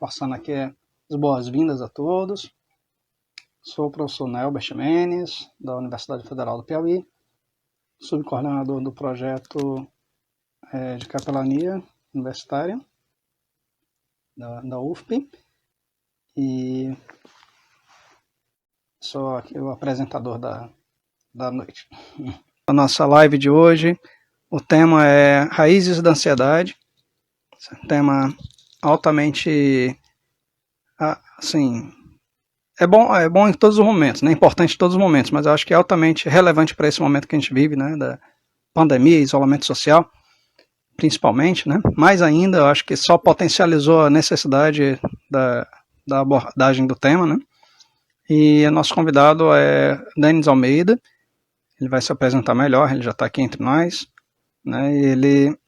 reforçando aqui as boas-vindas a todos. Sou o professor Nelbert Menes, da Universidade Federal do Piauí, subcoordenador do projeto de capelania universitária da UFP, e sou aqui o apresentador da noite. A nossa live de hoje, o tema é Raízes da Ansiedade, um tema altamente, assim, é bom em todos os momentos, né? Importante em todos os momentos, mas eu acho que é altamente relevante para esse momento que a gente vive, né? Da pandemia, isolamento social, principalmente, né? Mais ainda, eu acho que só potencializou a necessidade da abordagem do tema, né? E o nosso convidado é Denis Almeida. Ele vai se apresentar melhor, ele já está aqui entre nós, né? Ele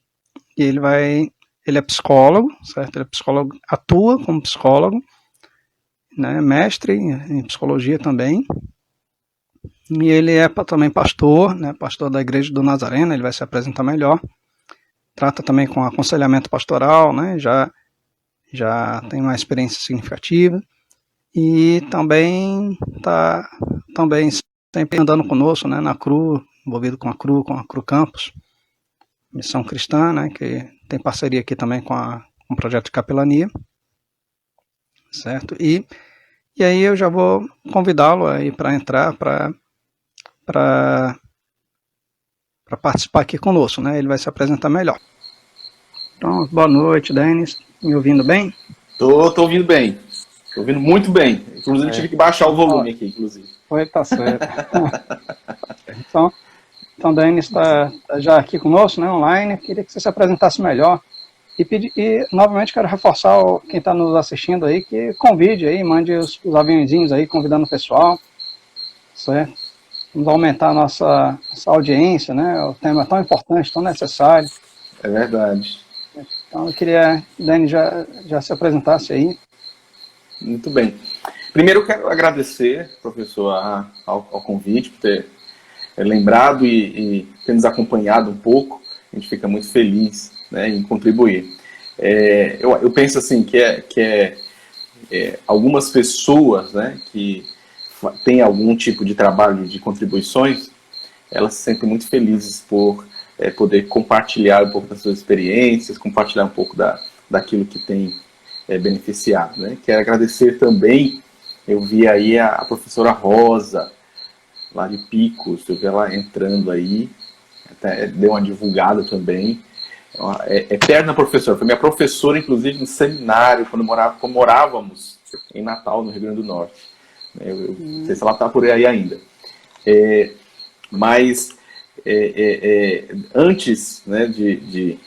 é psicólogo, certo? Ele é psicólogo, atua como psicólogo, né? Mestre em psicologia também. E ele é também pastor, né? Pastor da Igreja do Nazareno. Ele vai se apresentar melhor. Trata também com aconselhamento pastoral, né? Já tem uma experiência significativa. E também está sempre andando conosco, né? Na CRU, envolvido com a CRU Campus, Missão Cristã, né? Que tem parceria aqui também com o projeto de capelania, certo? E aí eu já vou convidá-lo aí para entrar, para participar aqui conosco, né? Ele vai se apresentar melhor. Então, boa noite, Denis. Me ouvindo bem? Tô ouvindo bem. Tô ouvindo muito bem. Inclusive, tive que baixar o volume aqui, inclusive. Foi, tá certo. Então, Denis está já aqui conosco, né, online. Queria que você se apresentasse melhor. E novamente quero reforçar quem está nos assistindo aí, que convide aí, mande os aviãozinhos aí, convidando o pessoal, certo? Vamos aumentar a nossa audiência, né? O tema é tão importante, tão necessário. É verdade. Então eu queria que o Denis já se apresentasse aí. Muito bem. Primeiro eu quero agradecer, professor, ao convite, por ter lembrado e ter nos acompanhado um pouco. A gente fica muito feliz, né, em contribuir. Eu penso assim que algumas pessoas, né, que têm algum tipo de trabalho de contribuições, elas se sentem muito felizes por poder compartilhar um pouco das suas experiências, compartilhar um pouco daquilo que tem beneficiado, né? Quero agradecer também, eu vi aí a professora Rosa, lá de Picos, eu vi ela entrando aí, até deu uma divulgada também. Eterna professora, foi minha professora, inclusive, no seminário, quando morávamos em Natal, no Rio Grande do Norte. Eu não sei se ela está por aí ainda. Mas, antes, né, de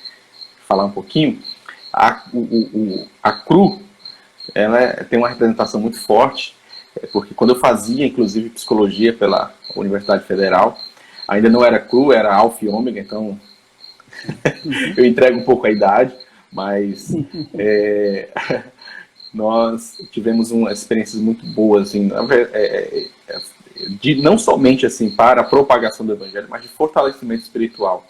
falar um pouquinho, a CRU, ela tem uma representação muito forte, porque quando eu fazia, inclusive, psicologia pela Universidade Federal, ainda não era CRU, era Alfa e Ômega, então eu entrego um pouco a idade, mas nós tivemos experiências muito boas, assim, não somente assim, para a propagação do Evangelho, mas de fortalecimento espiritual,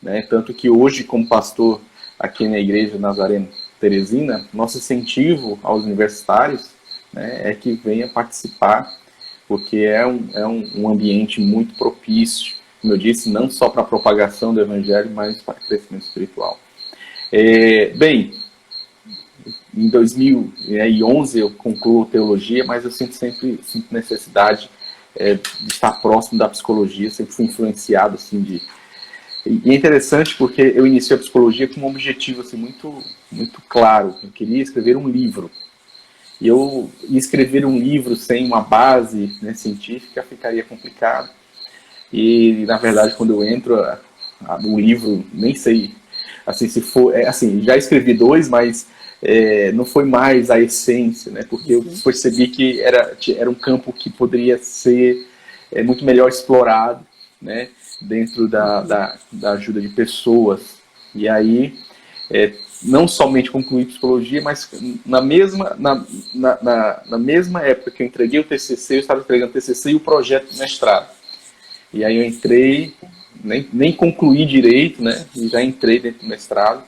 né? Tanto que hoje, como pastor aqui na Igreja Nazareno Teresina, nosso incentivo aos universitários, né, é que venha participar, porque é um ambiente muito propício, como eu disse, não só para a propagação do Evangelho, mas para o crescimento espiritual. Bem, em 2011 eu concluo teologia, mas eu sinto necessidade de estar próximo da psicologia, sempre fui influenciado assim, E é interessante porque eu iniciei a psicologia com um objetivo assim, muito claro. Eu queria escrever um livro. E eu escrever um livro sem uma base, né, científica ficaria complicado. E, na verdade, quando eu entro no livro, nem sei assim, se for... assim, já escrevi 2, mas não foi mais a essência, né, porque eu percebi que era um campo que poderia ser muito melhor explorado, né, dentro da ajuda de pessoas. E aí, não somente concluí psicologia, mas na mesma época que eu entreguei o TCC, eu estava entregando o TCC e o projeto de mestrado. E aí eu entrei, nem concluí direito, né, e já entrei dentro do mestrado.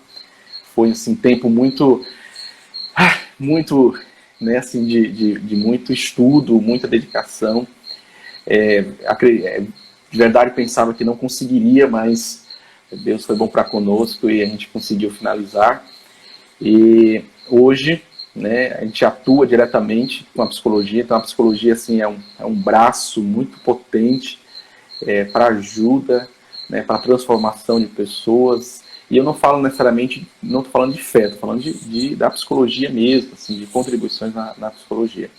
Foi assim, um tempo muito muito, né, assim, de muito estudo, muita dedicação. De verdade pensava que não conseguiria, mas Deus foi bom para conosco e a gente conseguiu finalizar. E hoje, né, a gente atua diretamente com a psicologia, então a psicologia assim, é um braço muito potente para ajuda, né, para transformação de pessoas. E eu não falo necessariamente, não estou falando de fé, estou falando da psicologia mesmo, assim, de contribuições na psicologia.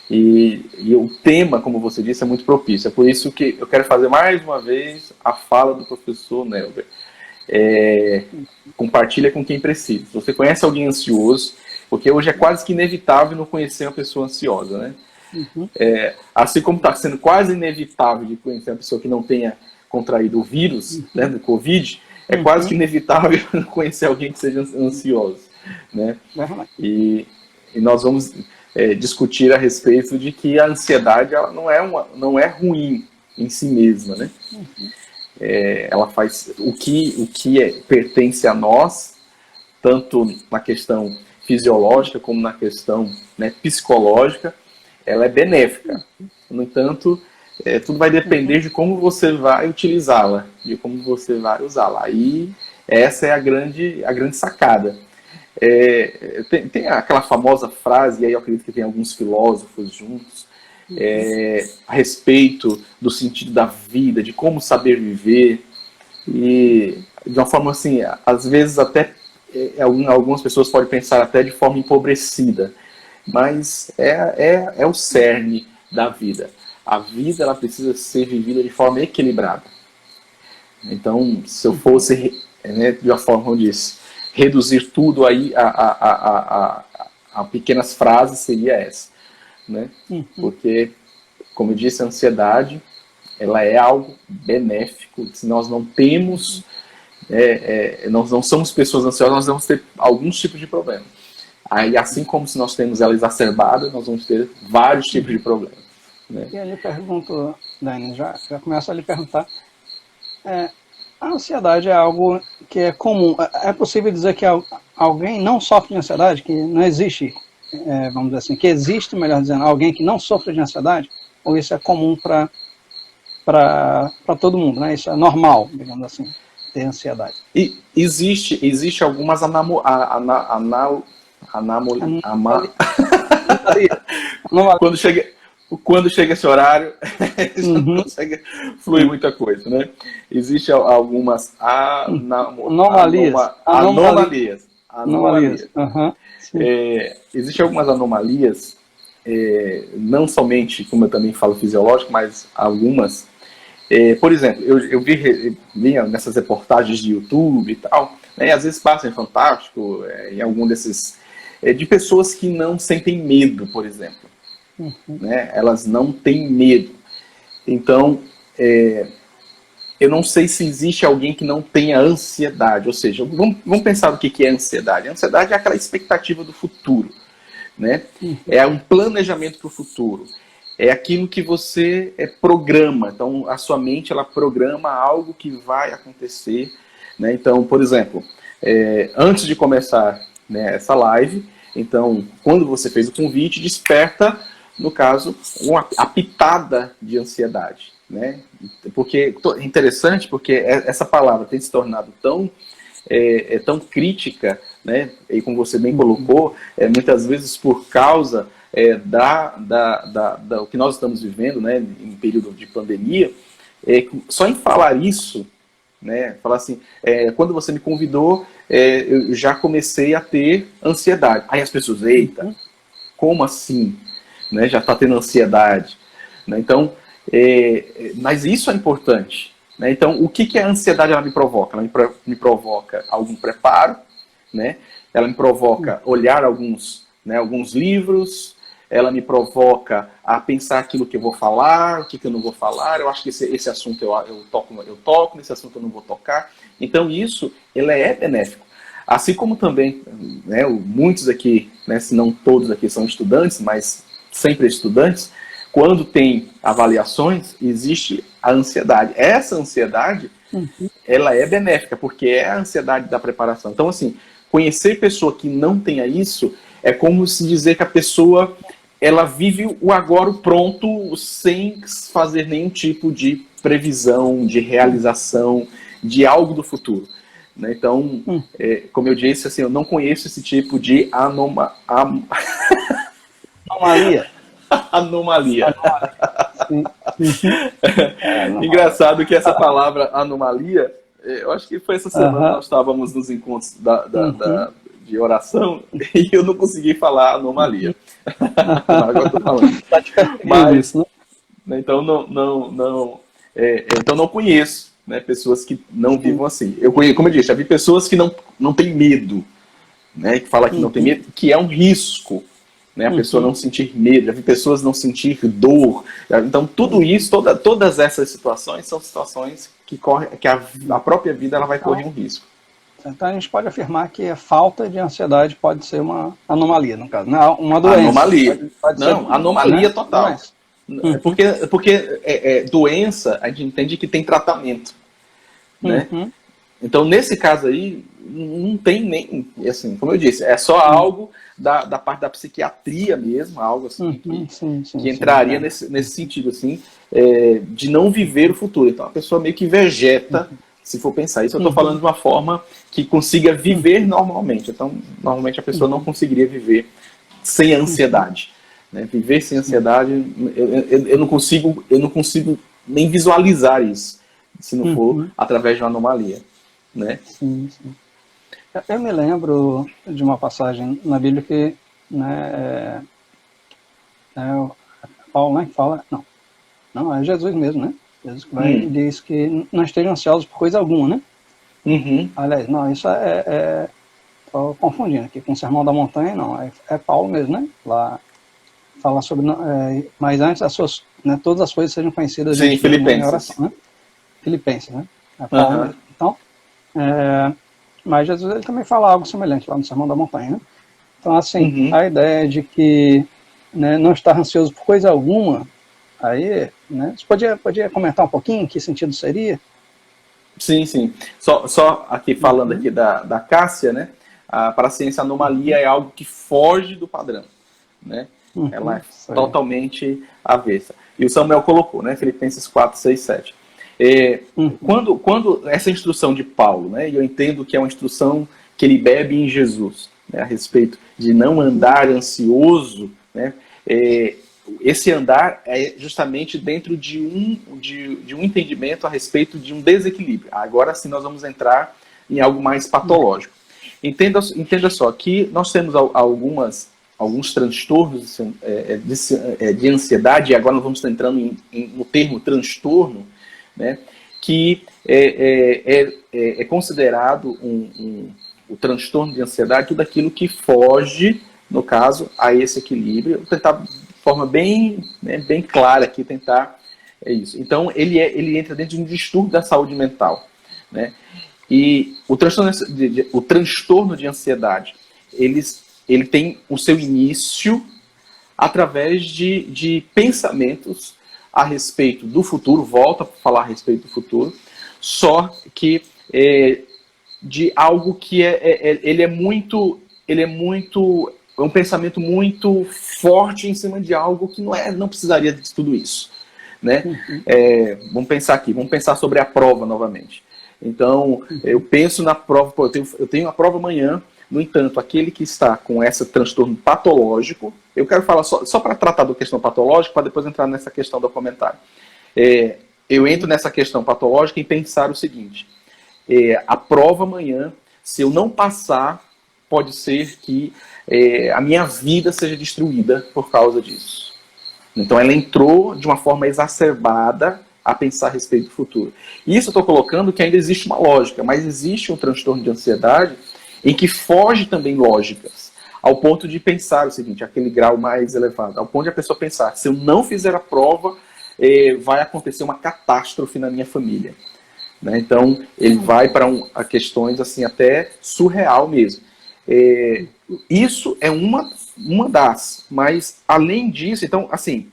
E o tema, como você disse, é muito propício. É por isso que eu quero fazer mais uma vez a fala do professor Nelber. Compartilha com quem precisa. Se você conhece alguém ansioso, porque hoje é quase que inevitável não conhecer uma pessoa ansiosa, né? Uhum. Assim como está sendo quase inevitável de conhecer uma pessoa que não tenha contraído o vírus, né, do Covid, é quase que inevitável conhecer alguém que seja ansioso, né? E nós vamos discutir a respeito de que a ansiedade ela não é ruim em si mesma, né? Ela faz o que pertence a nós, tanto na questão fisiológica como na questão, né, psicológica, ela é benéfica. No entanto, tudo vai depender de como você vai utilizá-la, de como você vai usá-la. E essa é a grande sacada. Tem aquela famosa frase, e aí eu acredito que tem alguns filósofos juntos, a respeito do sentido da vida, de como saber viver, e de uma forma assim, às vezes até algumas pessoas podem pensar até de forma empobrecida, mas é o cerne da vida. A vida ela precisa ser vivida de forma equilibrada. Então, se eu fosse, né, de uma forma como eu disse, reduzir tudo aí a pequenas frases, seria essa, né? Porque, como eu disse, a ansiedade ela é algo benéfico. Se nós não temos, nós não somos pessoas ansiosas, nós vamos ter alguns tipos de problemas. Aí, assim como se nós temos ela exacerbada, nós vamos ter vários tipos de problemas, né? E eu lhe pergunto, Dani, já começo a lhe perguntar, a ansiedade é algo que é comum. É possível dizer que alguém não sofre de ansiedade, que não existe, vamos dizer assim, que existe, melhor dizendo, alguém que não sofre de ansiedade? Ou isso é comum para todo mundo, né? Isso é normal, digamos assim, ter ansiedade? E existe algumas quando chega esse horário, já não consegue fluir muita coisa, né? Existem algumas anomalias. Existem algumas anomalias, não somente, como eu também falo, fisiológico, mas algumas. Por exemplo, eu vi nessas reportagens de YouTube e tal, né, e às vezes passa em Fantástico, em algum desses, de pessoas que não sentem medo, por exemplo. Né? Elas não têm medo. Então, eu não sei se existe alguém que não tenha ansiedade. Ou seja, vamos pensar no que é ansiedade. A ansiedade é aquela expectativa do futuro, né? É um planejamento para o futuro. É aquilo que você programa. Então, a sua mente ela programa algo que vai acontecer, né? Então, por exemplo, antes de começar, né, essa live, então, quando você fez o convite, desperta, no caso, a pitada de ansiedade, né? Porque é interessante, porque essa palavra tem se tornado tão crítica, né? E como você bem colocou, muitas vezes por causa o que nós estamos vivendo, né, em período de pandemia, só em falar isso, né, falar assim, quando você me convidou, eu já comecei a ter ansiedade. Aí as pessoas, eita, como assim? Né, já está tendo ansiedade. Né, então, mas isso é importante. Né, então, o que a ansiedade ela me provoca? Ela me provoca algum preparo, né, ela me provoca olhar alguns livros, ela me provoca a pensar aquilo que eu vou falar, o que eu não vou falar. Eu acho que esse assunto eu toco, nesse assunto eu não vou tocar. Então isso, ele é benéfico. Assim como também, né, muitos aqui, né, se não todos aqui são estudantes, mas sempre estudantes, quando tem avaliações, existe a ansiedade. Essa ansiedade, ela é benéfica, porque é a ansiedade da preparação. Então, assim, conhecer pessoa que não tenha isso é como se dizer que a pessoa ela vive o agora, o pronto, sem fazer nenhum tipo de previsão, de realização, de algo do futuro. Né? Então, como eu disse, assim, eu não conheço esse tipo de Anomalia. anomalia. Sim. Engraçado que essa palavra anomalia, eu acho que foi essa semana nós estávamos nos encontros de oração e eu não consegui falar anomalia. Agora eu tô falando. Mas, isso, né? então então não conheço, né, pessoas que não vivam assim. Eu conheço, como eu disse, já vi pessoas que não têm medo, né, que falam que não tem medo, que é um risco, né, a pessoa não sentir medo. Já vi pessoas não sentir dor. Então tudo isso, todas essas situações são situações que a própria vida ela vai correr um risco. Então a gente pode afirmar que a falta de ansiedade pode ser uma anomalia, no caso, não uma doença. Anomalia. Pode não, ser, anomalia né? total. Porque doença, a gente entende que tem tratamento. Né? Então, nesse caso aí, não tem nem, assim, como eu disse, é só algo da parte da psiquiatria mesmo, algo assim que entraria nesse sentido, assim, de não viver o futuro. Então, a pessoa meio que vegeta, se for pensar isso, eu estou falando de uma forma que consiga viver normalmente. Então, normalmente a pessoa não conseguiria viver sem ansiedade. Né? Viver sem ansiedade, eu não consigo nem visualizar isso, se não for através de uma anomalia. Né? Sim. Eu me lembro de uma passagem na Bíblia que, né, Paulo, né, que fala, não, é Jesus mesmo, né? Jesus que vai e diz que não estejam ansiosos por coisa alguma, né? Aliás, não, isso estou confundindo aqui com o Sermão da Montanha, não, é Paulo mesmo, né? Lá fala sobre, mas antes todas as coisas sejam conhecidas em Filipenses. Em oração, né? Filipenses, né? É Paulo mesmo. Então, mas Jesus ele também fala algo semelhante lá no Sermão da Montanha, né? Então, assim, a ideia de que, né, não estar ansioso por coisa alguma, aí, né, você podia comentar um pouquinho em que sentido seria? Sim. Só aqui falando aqui da Cássia, né? Para a ciência, a anomalia é algo que foge do padrão, né? Ela é totalmente avessa. E o Samuel colocou, né? Filipenses 4, 6, 7. Quando essa instrução de Paulo, né? E eu entendo que é uma instrução que ele bebe em Jesus, né, a respeito de não andar ansioso, né? Esse andar é justamente dentro de um entendimento a respeito de um desequilíbrio. Agora sim nós vamos entrar em algo mais patológico. Entenda só, que nós temos alguns transtornos de ansiedade, e agora nós vamos estar entrando no termo transtorno, né, que é considerado o transtorno de ansiedade tudo aquilo que foge, no caso, a esse equilíbrio. Vou tentar de forma bem clara aqui, tentar isso. Então, ele entra dentro de um distúrbio da saúde mental, né? E o transtorno de ansiedade, ele tem o seu início através de pensamentos a respeito do futuro, volta a falar a respeito do futuro, só que de algo que ele é um pensamento muito forte em cima de algo que não precisaria de tudo isso, né? Vamos pensar sobre a prova novamente. Então, eu penso na prova, eu tenho a prova amanhã. No entanto, aquele que está com esse transtorno patológico, eu quero falar só para tratar da questão patológica, para depois entrar nessa questão do comentário. Eu entro nessa questão patológica em pensar o seguinte: a prova amanhã, se eu não passar, pode ser que a minha vida seja destruída por causa disso. Então ela entrou de uma forma exacerbada a pensar a respeito do futuro. Isso eu estou colocando que ainda existe uma lógica, mas existe um transtorno de ansiedade em que foge também lógicas, ao ponto de pensar o seguinte, aquele grau mais elevado, ao ponto de a pessoa pensar, se eu não fizer a prova, vai acontecer uma catástrofe na minha família. Né? Então, ele vai para questões assim até surreal mesmo. Isso é uma das, mas além disso, então, assim,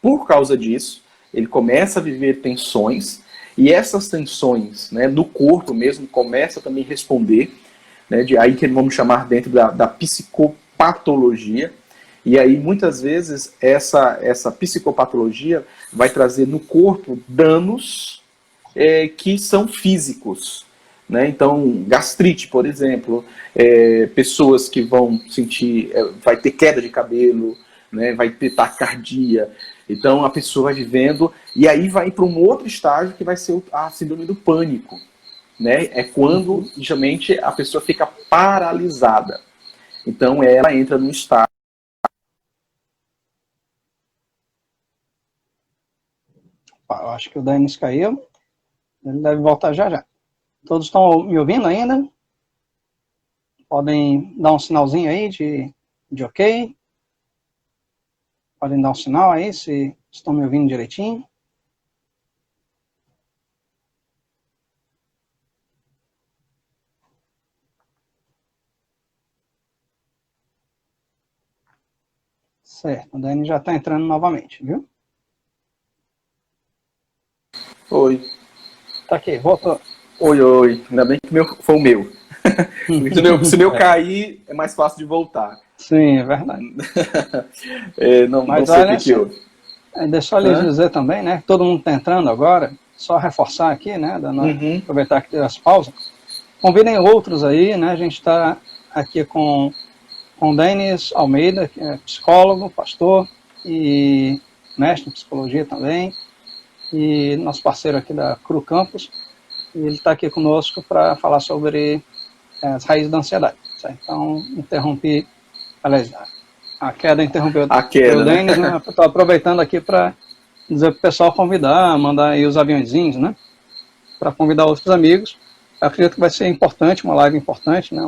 por causa disso, ele começa a viver tensões, e essas tensões, né, no corpo mesmo, começa também a responder, né, aí que vamos chamar dentro da patologia, e aí muitas vezes essa psicopatologia vai trazer no corpo danos que são físicos, né? Então, gastrite, por exemplo, pessoas que vão sentir, vai ter queda de cabelo, né? Vai ter taquicardia. Então, a pessoa vai vivendo, e aí vai para um outro estágio que vai ser a síndrome do pânico, né? É quando, geralmente, a pessoa fica paralisada. Então, ela entra num estado. Eu acho que o Denis caiu. Ele deve voltar já já. Todos estão me ouvindo ainda? Podem dar um sinalzinho aí de ok? Podem dar um sinal aí se estão me ouvindo direitinho? Certo, o Dani já está entrando novamente, viu? Oi. Tá aqui, voltou. Oi. Ainda bem que foi o meu. Se o meu cair, é mais fácil de voltar. Sim, é verdade. Não Mas sei olha, o que houve. deixa eu lhes dizer também, né? Todo mundo está entrando agora, só reforçar aqui, né? Aproveitar que teve as pausas. Convidem outros aí, né? A gente está aqui com Denis Almeida, que é psicólogo, pastor e mestre em psicologia também, e nosso parceiro aqui da Cru Campus. E ele está aqui conosco para falar sobre as raízes da ansiedade. Certo? Então, interrompi, aliás, a queda interrompeu o Denis, né? Estou aproveitando aqui para dizer para o pessoal convidar, mandar aí os aviãozinhos, né? Para convidar outros amigos. Eu acredito que vai ser importante, uma live importante, né?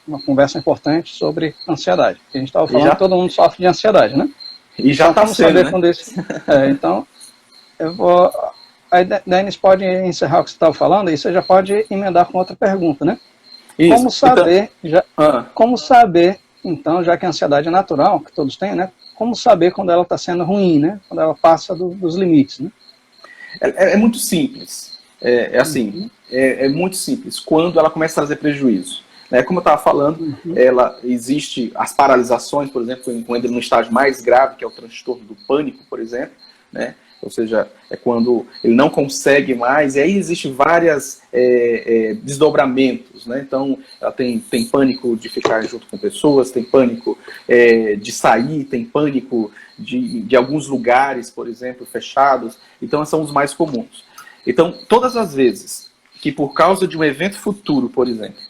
Uma conversa importante sobre ansiedade. A gente estava falando que todo mundo sofre de ansiedade, né? E já está então, sendo, né? Quando então, eu vou... Aí, Denis, pode encerrar o que você estava falando e você já pode emendar com outra pergunta, né? Isso. Como saber, então, já que a ansiedade é natural, que todos têm, né? Como saber quando ela está sendo ruim, né? Quando ela passa dos limites, né? É muito simples. É muito simples. Quando ela começa a trazer prejuízo. Né? Como eu estava falando, existe as paralisações, por exemplo, quando no estágio mais grave, que é o transtorno do pânico, por exemplo, né? Ou seja, é quando ele não consegue mais, e aí existe vários desdobramentos, né? Então, ela tem pânico de ficar junto com pessoas, tem pânico de sair, tem pânico de alguns lugares, por exemplo, fechados. Então, são os mais comuns. Então, todas as vezes que por causa de um evento futuro, por exemplo,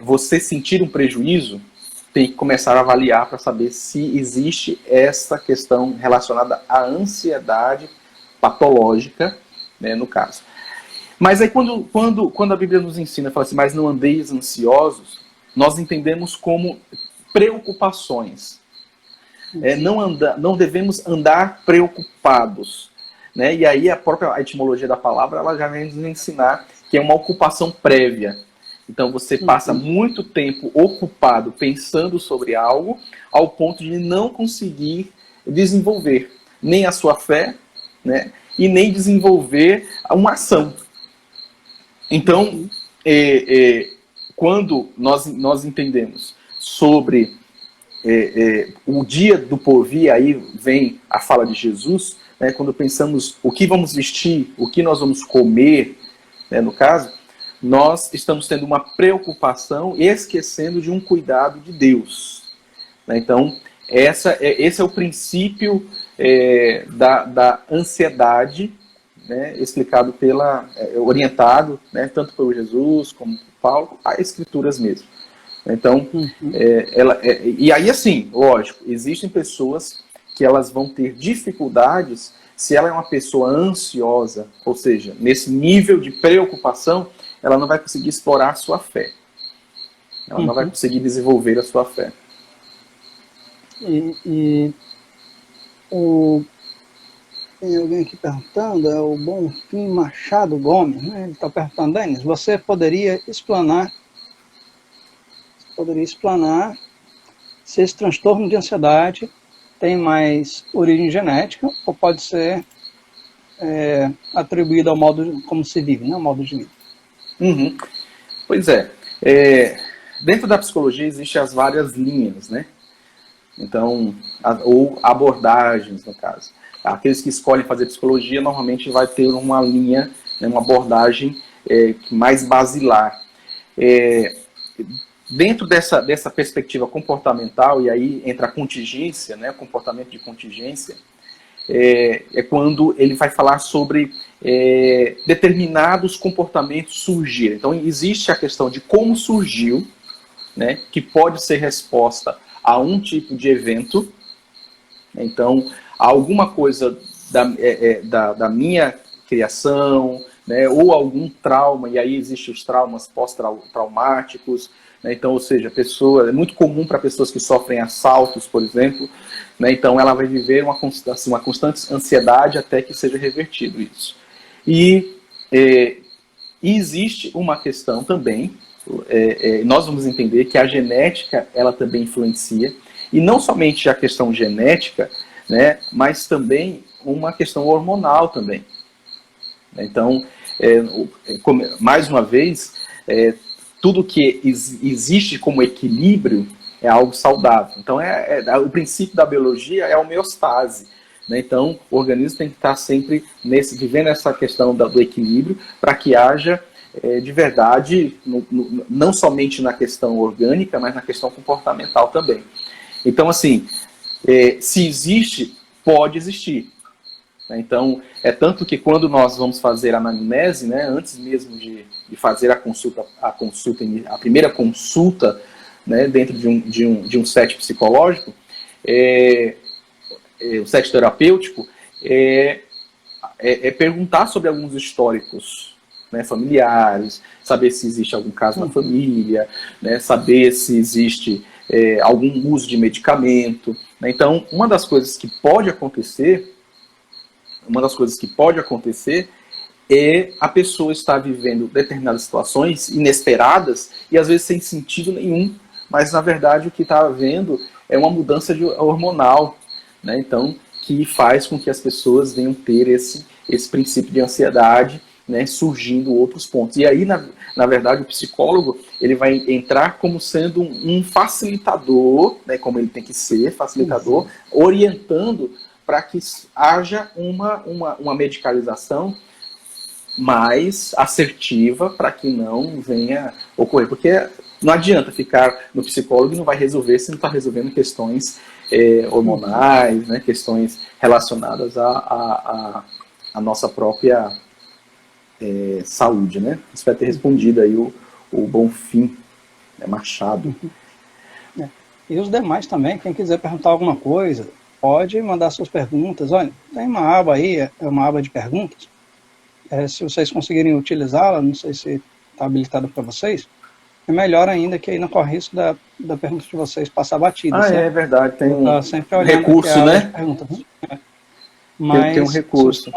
você sentir um prejuízo, tem que começar a avaliar para saber se existe essa questão relacionada à ansiedade patológica, né, no caso. Mas aí quando a Bíblia nos ensina, fala assim, mas não andeis ansiosos, nós entendemos como preocupações. Não devemos andar preocupados. Né? E aí a própria etimologia da palavra ela já vem nos ensinar que é uma ocupação prévia. Então você passa muito tempo ocupado pensando sobre algo ao ponto de não conseguir desenvolver nem a sua fé, né, e nem desenvolver uma ação. Então, quando nós entendemos sobre o dia do porvir, aí vem a fala de Jesus, né, quando pensamos o que vamos vestir, o que nós vamos comer, né, no caso, nós estamos tendo uma preocupação e esquecendo de um cuidado de Deus. Então, esse é o princípio da ansiedade, né, explicado orientado, né, tanto por Jesus como por Paulo, a escrituras mesmo. Então, e aí assim, lógico, existem pessoas que elas vão ter dificuldades se ela é uma pessoa ansiosa, ou seja, nesse nível de preocupação, ela não vai conseguir explorar a sua fé. Ela não vai conseguir desenvolver a sua fé. Tem alguém aqui perguntando, é o Bonfim Machado Gomes, né? Ele está perguntando, Denis, você poderia explanar se esse transtorno de ansiedade tem mais origem genética ou pode ser atribuído ao modo como se vive, né? Ao modo de vida. Pois Dentro da psicologia existem as várias linhas, né? Então, ou abordagens, no caso. Aqueles que escolhem fazer psicologia normalmente vai ter uma linha, né, uma abordagem mais basilar. Dentro dessa perspectiva comportamental, e aí entra a contingência, né, o comportamento de contingência, é quando ele vai falar sobre determinados comportamentos surgirem. Então, existe a questão de como surgiu, né, que pode ser resposta a um tipo de evento. Então, alguma coisa da minha criação, né, ou algum trauma, e aí existem os traumas pós-traumáticos, né, então, ou seja, é muito comum para pessoas que sofrem assaltos, por exemplo, né, então ela vai viver uma constante ansiedade até que seja revertido isso. E existe uma questão também, nós vamos entender que a genética, ela também influencia, e não somente a questão genética, né, mas também uma questão hormonal também. Então, mais uma vez, tudo que existe como equilíbrio é algo saudável. Então, o princípio da biologia é a homeostase. Né? Então, o organismo tem que estar sempre vivendo essa questão do equilíbrio para que haja, de verdade, não somente na questão orgânica, mas na questão comportamental também. Então, assim, se existe, pode existir. Então, tanto que quando nós vamos fazer a anamnese, né, antes mesmo de fazer a primeira consulta, né, dentro de um set psicológico, o set terapêutico, perguntar sobre alguns históricos, né, familiares, saber se existe algum caso na família, né, saber se existe algum uso de medicamento. Né? Então, uma das coisas que pode acontecer é a pessoa estar vivendo determinadas situações inesperadas e às vezes sem sentido nenhum, mas na verdade o que está havendo é uma mudança hormonal, né? Então, que faz com que as pessoas venham ter esse princípio de ansiedade, né, surgindo outros pontos. E aí, na verdade, o psicólogo ele vai entrar como sendo um facilitador, né, como ele tem que ser, facilitador, orientando para que haja uma medicalização mais assertiva para que não venha ocorrer. Porque não adianta ficar no psicólogo e não vai resolver se não está resolvendo questões hormonais, né, questões relacionadas à nossa própria saúde. Né? Espero ter respondido aí o Bonfim, né, Machado. E os demais também, quem quiser perguntar alguma coisa, pode mandar suas perguntas. Olha, tem uma aba aí, é uma aba de perguntas. Se vocês conseguirem utilizá-la, não sei se está habilitada para vocês, é melhor ainda, que aí não corre risco da pergunta de vocês passar batida. É verdade, tem sempre um recurso, né? Mas, tem um recurso.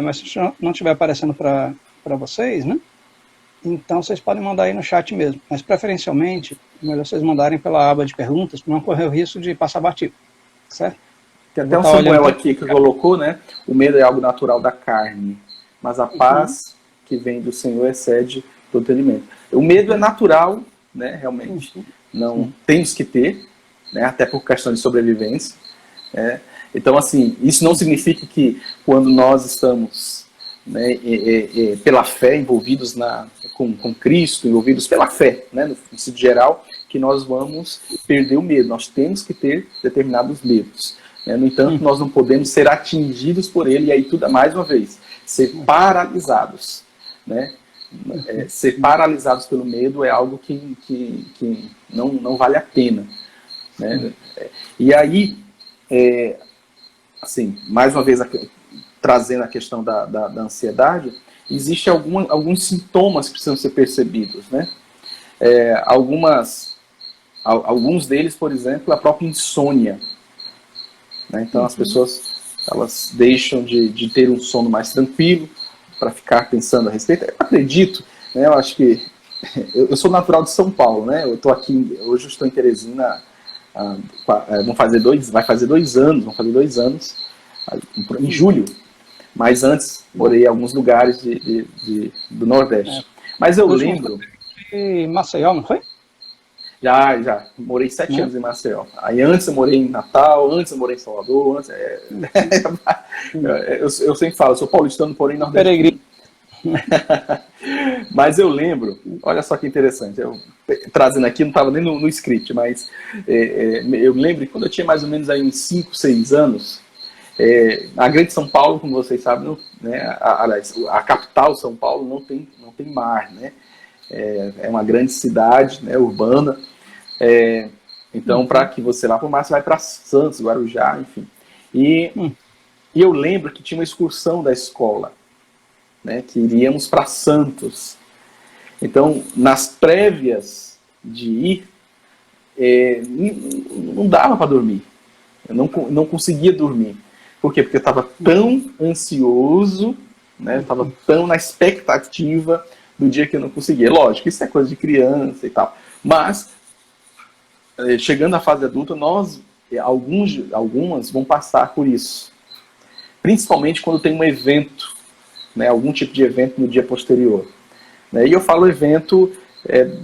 Mas se não estiver aparecendo para vocês, né? Então vocês podem mandar aí no chat mesmo. Mas preferencialmente, é melhor vocês mandarem pela aba de perguntas para não correr o risco de passar batido. Certo? Tem até um Samuel aqui que colocou, né? O medo é algo natural da carne, mas a paz que vem do Senhor excede todo entendimento. O medo é natural, né? Realmente. Não temos que ter, né? Até por questão de sobrevivência. Então, assim, isso não significa que quando nós estamos, né, pela fé, envolvidos com Cristo, envolvidos pela fé, né, no sentido geral, que nós vamos perder o medo. Nós temos que ter determinados medos. Né? No entanto, nós não podemos ser atingidos por ele, e aí tudo, mais uma vez, ser paralisados. Né? Ser paralisados pelo medo é algo que não vale a pena. Né? E aí, assim, mais uma vez, trazendo a questão da ansiedade, existem alguns sintomas que precisam ser percebidos. Né? Alguns deles, por exemplo, a própria insônia. Né? Então, as pessoas elas deixam de ter um sono mais tranquilo para ficar pensando a respeito. Eu acredito, né? Eu acho que eu sou natural de São Paulo, né? Eu estou aqui, hoje eu estou em Teresina, vai fazer 2 anos, em julho. Mas antes morei em alguns lugares do Nordeste. Mas eu lembro... Em Maceió, não foi? Já. Morei 7 anos em Maceió. Aí antes eu morei em Natal, antes eu morei em Salvador, antes... eu sempre falo, eu sou paulistano, porém nordestino. Mas eu lembro, olha só que interessante, eu trazendo aqui, não estava nem no script, mas eu lembro que quando eu tinha mais ou menos aí uns 5, 6 anos, a grande São Paulo, como vocês sabem, não, né, a capital São Paulo não tem mar, né? É uma grande cidade, né, urbana. Então, para que você vá para o mar, você vai para Santos, Guarujá, enfim. E eu lembro que tinha uma excursão da escola, né, que iríamos para Santos. Então, nas prévias de ir, não dava para dormir. Eu não conseguia dormir. Por quê? Porque eu estava tão ansioso, né, eu estava tão na expectativa do dia que eu não conseguia. Lógico, isso é coisa de criança e tal. Mas, chegando à fase adulta, algumas vão passar por isso. Principalmente quando tem um evento, né, algum tipo de evento no dia posterior. Né? E eu falo evento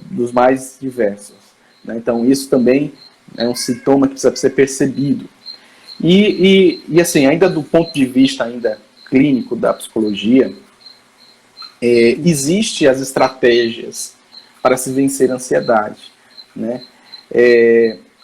dos mais diversos. Né? Então, isso também é um sintoma que precisa ser percebido. E assim, ainda do ponto de vista ainda clínico da psicologia, existem as estratégias para se vencer a ansiedade. Né?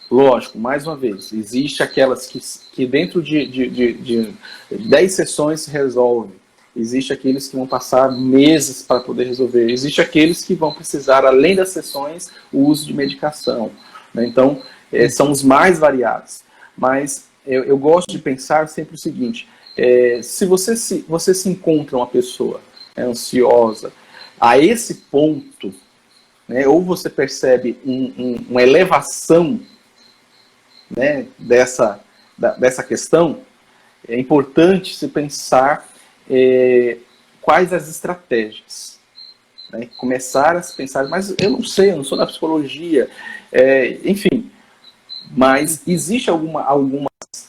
Lógico, mais uma vez, existe aquelas que dentro de 10 sessões se resolve. Existe aqueles que vão passar meses para poder resolver. Existe aqueles que vão precisar, além das sessões, o uso de medicação. Né? Então, são os mais variados. Mas eu gosto de pensar sempre o seguinte, se você se encontra uma pessoa ansiosa a esse ponto, né, ou você percebe uma elevação, né, dessa questão, é importante se pensar quais as estratégias. Né? Começar a se pensar, mas eu não sei, eu não sou da psicologia, enfim. Mas existe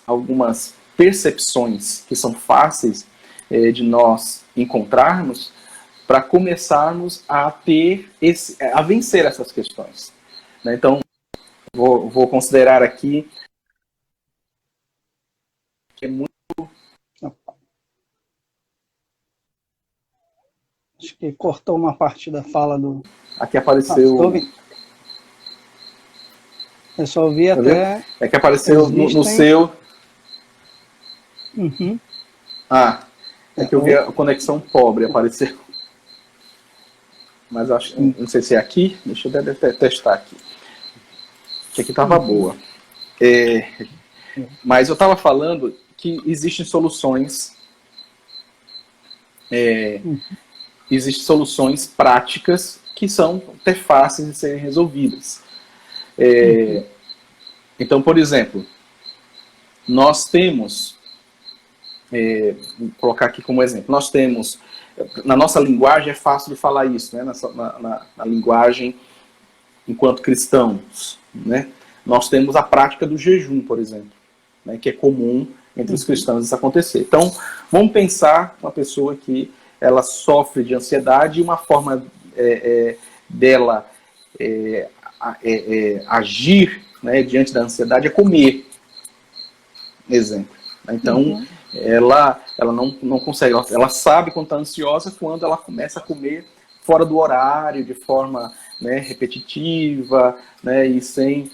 algumas percepções que são fáceis de nós encontrarmos para começarmos a vencer essas questões. Né? Então, vou considerar aqui que é muito... Acho que cortou uma parte da fala do... Aqui apareceu... Eu só ouvi até... É que apareceu no seu... Uhum. É que eu vi a conexão pobre, apareceu. Mas acho, não sei se é aqui, deixa eu testar aqui. Que aqui estava boa. Mas eu estava falando que existem soluções... Existem soluções práticas que são até fáceis de serem resolvidas. Então, por exemplo, nós temos, vou colocar aqui como exemplo, nós temos, na nossa linguagem é fácil de falar isso, né? na linguagem enquanto cristãos, né? Nós temos a prática do jejum, por exemplo, né? Que é comum entre os cristãos isso acontecer. Então, vamos pensar uma pessoa que ela sofre de ansiedade e uma forma dela agir, né, diante da ansiedade é comer, exemplo. Então, ela não consegue, ela sabe quando está ansiosa quando ela começa a comer fora do horário, de forma, né, repetitiva, né, e sem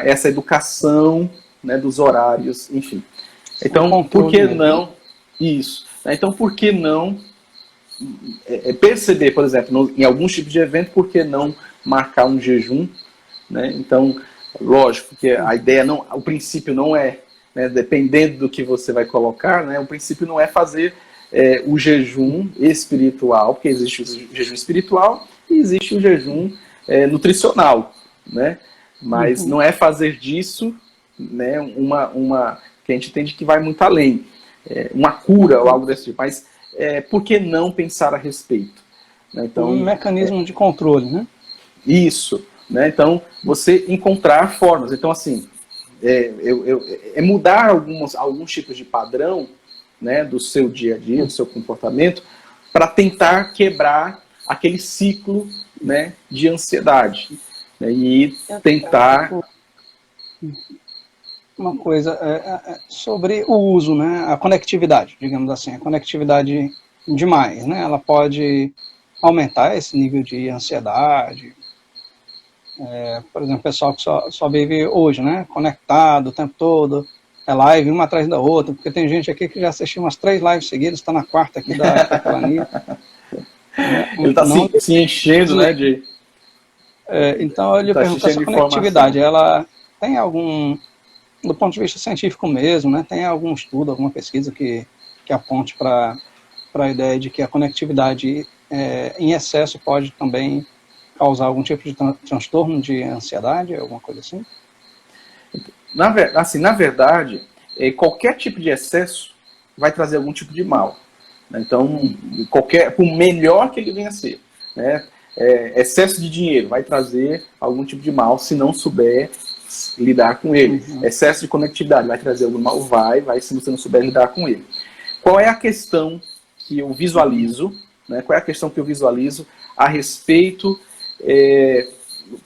essa educação, né, dos horários, enfim. Então, por que não isso? Então, por que não perceber, por exemplo, em alguns tipos de evento, por que não marcar um jejum? Né? Então, lógico que a ideia o princípio não é, né, dependendo do que você vai colocar, né, o princípio não é fazer o jejum espiritual, porque existe o jejum espiritual e existe o jejum nutricional, né? Mas não é fazer disso, né, uma que a gente entende que vai muito além, uma cura ou algo desse tipo, mas por que não pensar a respeito? Né? Então, um mecanismo de controle, né? Isso. Né? Então, você encontrar formas. Então, assim, mudar alguns tipos de padrão, né, do seu dia a dia, do seu comportamento, para tentar quebrar aquele ciclo, né, de ansiedade. né, e tentar... Uma coisa sobre o uso, né, a conectividade, digamos assim, a conectividade demais, né, ela pode aumentar esse nível de ansiedade. Por exemplo, o pessoal que só vive hoje, né, conectado o tempo todo, é live uma atrás da outra, porque tem gente aqui que já assistiu umas 3 lives seguidas, está na quarta aqui da Capelania. Ele está se enchendo, né, de... então eu lhe pergunto, essa conectividade, ela tem algum, do ponto de vista científico mesmo, né, tem algum estudo, alguma pesquisa que aponte para a ideia de que a conectividade em excesso pode também causar algum tipo de transtorno de ansiedade, alguma coisa assim? Na verdade, qualquer tipo de excesso vai trazer algum tipo de mal. Então, por melhor que ele venha a ser, né, excesso de dinheiro vai trazer algum tipo de mal se não souber lidar com ele. Excesso de conectividade vai trazer algum mal? Vai, se você não souber lidar com ele. Qual é a questão que eu visualizo, né, qual é a questão que eu visualizo a respeito,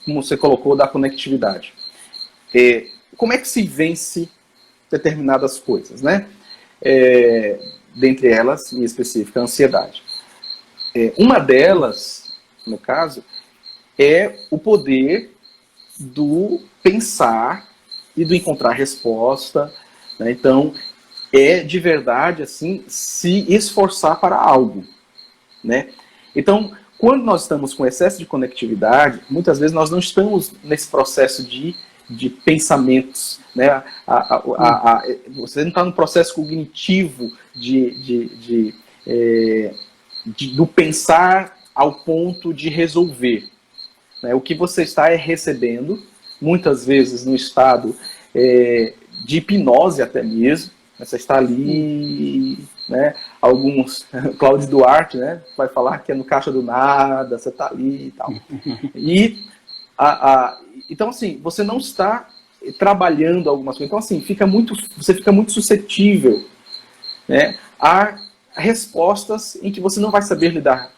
como você colocou, da conectividade? Como é que se vence determinadas coisas, né? Dentre elas, em específico, a ansiedade. Uma delas, no caso, é o poder do pensar e do encontrar resposta, né? Então, de verdade, assim, se esforçar para algo, né? Então, quando nós estamos com excesso de conectividade, muitas vezes nós não estamos nesse processo de pensamentos, né? Você não está no processo cognitivo do pensar ao ponto de resolver, né? O que você está recebendo, muitas vezes no estado de hipnose até mesmo. Você está ali, né? Alguns, Cláudio Duarte, né, vai falar que é no caixa do nada, você está ali e tal. Então, assim, você não está trabalhando algumas coisas. Então, assim, você fica muito suscetível, né, a respostas em que você não vai saber lidar.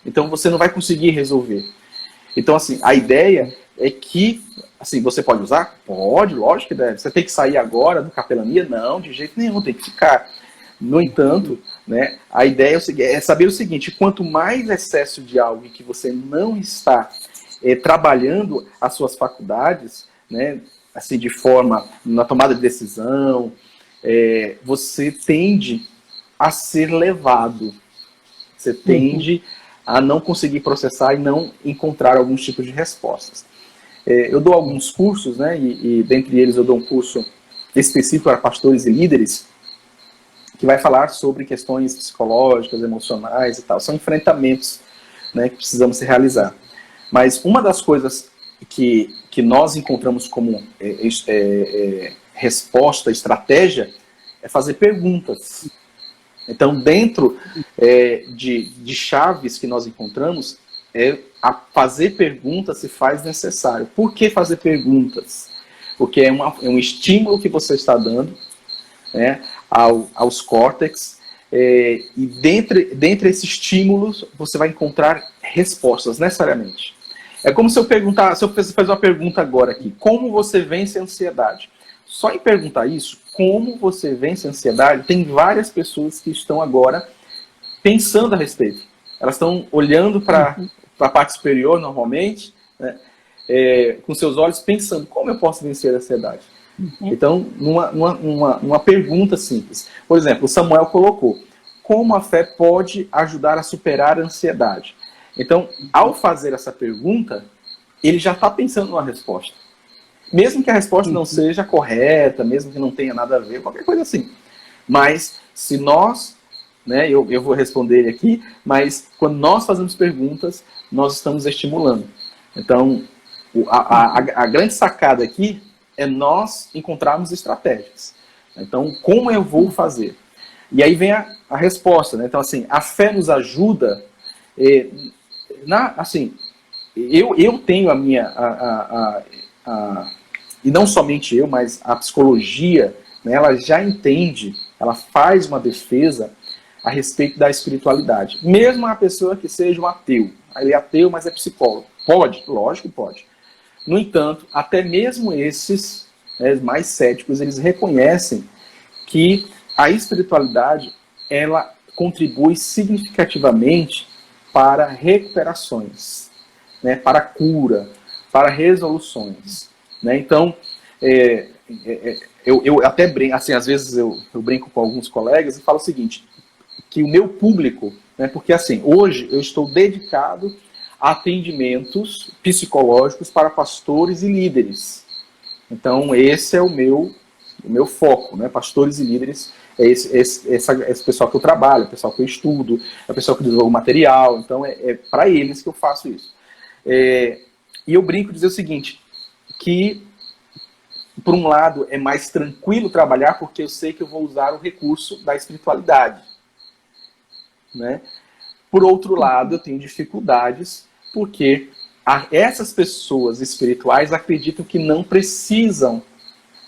Então, você não vai conseguir resolver. Então, assim, a ideia é que, assim, você pode usar? Pode, lógico que deve. Você tem que sair agora do Capelania? Não, de jeito nenhum, tem que ficar. No entanto, né, a ideia é saber o seguinte: quanto mais excesso de algo em que você não está trabalhando as suas faculdades, né, assim, de forma, na tomada de decisão, você tende a ser levado. Você tende a não conseguir processar e não encontrar alguns tipos de respostas. Eu dou alguns cursos, né, e dentre eles eu dou um curso específico para pastores e líderes, que vai falar sobre questões psicológicas, emocionais e tal. São enfrentamentos, né, que precisamos se realizar. Mas uma das coisas que nós encontramos como resposta, estratégia, é fazer perguntas. Então, dentro de chaves que nós encontramos, a fazer perguntas se faz necessário. Por que fazer perguntas? Porque é um estímulo que você está dando, né, aos córtex, e dentre esses estímulos você vai encontrar respostas, necessariamente. É como se eu fazer uma pergunta agora aqui: como você vence a ansiedade? Só em perguntar isso, como você vence a ansiedade, tem várias pessoas que estão agora pensando a respeito. Elas estão olhando para a parte superior, normalmente, né, com seus olhos, pensando: como eu posso vencer a ansiedade? Então, numa pergunta simples. Por exemplo, o Samuel colocou: como a fé pode ajudar a superar a ansiedade? Então, ao fazer essa pergunta, ele já está pensando numa resposta. Mesmo que a resposta não seja correta, mesmo que não tenha nada a ver, qualquer coisa assim. Mas, se nós, né, eu vou responder ele aqui, mas quando nós fazemos perguntas, nós estamos estimulando. Então, a grande sacada aqui é nós encontrarmos estratégias. Então, como eu vou fazer? E aí vem a resposta, né? Então, assim, a fé nos ajuda. Assim, eu tenho a minha... e não somente eu, mas a psicologia, né, ela já entende, ela faz uma defesa a respeito da espiritualidade. Mesmo a pessoa que seja um ateu. Ele é ateu, mas é psicólogo. Pode? Lógico que pode. No entanto, até mesmo esses, né, mais céticos, eles reconhecem que a espiritualidade, ela contribui significativamente para recuperações, né, para cura, para resoluções, né? Então, eu até brinco, assim, às vezes eu brinco com alguns colegas e falo o seguinte, que o meu público, né, porque assim, hoje eu estou dedicado a atendimentos psicológicos para pastores e líderes. Então, esse é o meu foco, né? Pastores e líderes, é esse pessoal que eu trabalho, é o pessoal que eu estudo, é o pessoal que desenvolve material, então é para eles que eu faço isso. E eu brinco dizer o seguinte, que por um lado é mais tranquilo trabalhar porque eu sei que eu vou usar o recurso da espiritualidade, né? Por outro lado, eu tenho dificuldades porque essas pessoas espirituais acreditam que não precisam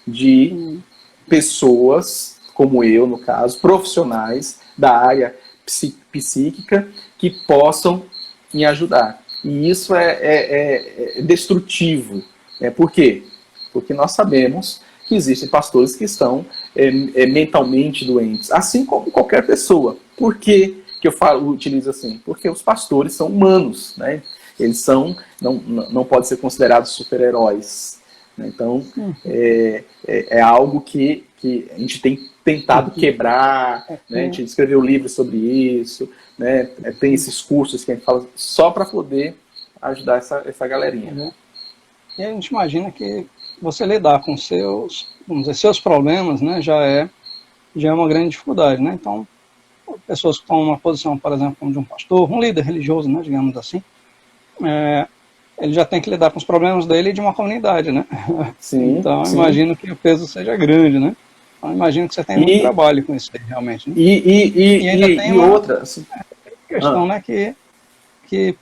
de pessoas, como eu, no caso, profissionais da área psíquica, que possam me ajudar. E isso é destrutivo. Por quê? Porque nós sabemos que existem pastores que estão mentalmente doentes, assim como qualquer pessoa. Por quê que eu utilizo assim? Porque os pastores são humanos, né? Eles não podem ser considerados super-heróis. Então, é algo que a gente tem tentado quebrar, né? A gente escreveu livros sobre isso, né? Tem esses cursos que a gente fala só para poder ajudar essa galerinha. E a gente imagina que você lidar com vamos dizer, seus problemas, né, já é uma grande dificuldade, né? Então, pessoas que estão numa posição, por exemplo, como de um pastor, um líder religioso, né, digamos assim, ele já tem que lidar com os problemas dele e de uma comunidade, né? Sim, então, sim. imagino que o peso seja grande, né? Então, imagino que você tem muito trabalho com isso aí, realmente. Né? E ainda tem outra assim, questão, né, que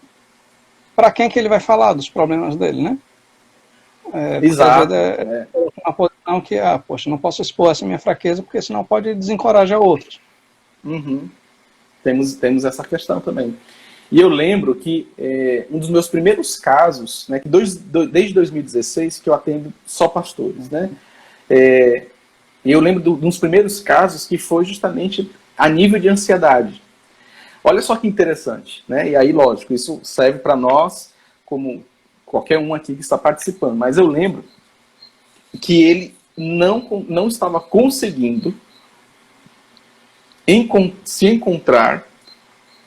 para quem que ele vai falar dos problemas dele, né? Exato. Uma posição que, poxa, não posso expor essa minha fraqueza, porque senão pode desencorajar outros. Uhum. Temos essa questão também. E eu lembro que um dos meus primeiros casos, né, que desde 2016 que eu atendo só pastores, né? E eu lembro de um dos primeiros casos que foi justamente a nível de ansiedade. Olha só que interessante, né? E aí, lógico, isso serve para nós, como qualquer um aqui que está participando. Mas eu lembro que ele não estava conseguindo se encontrar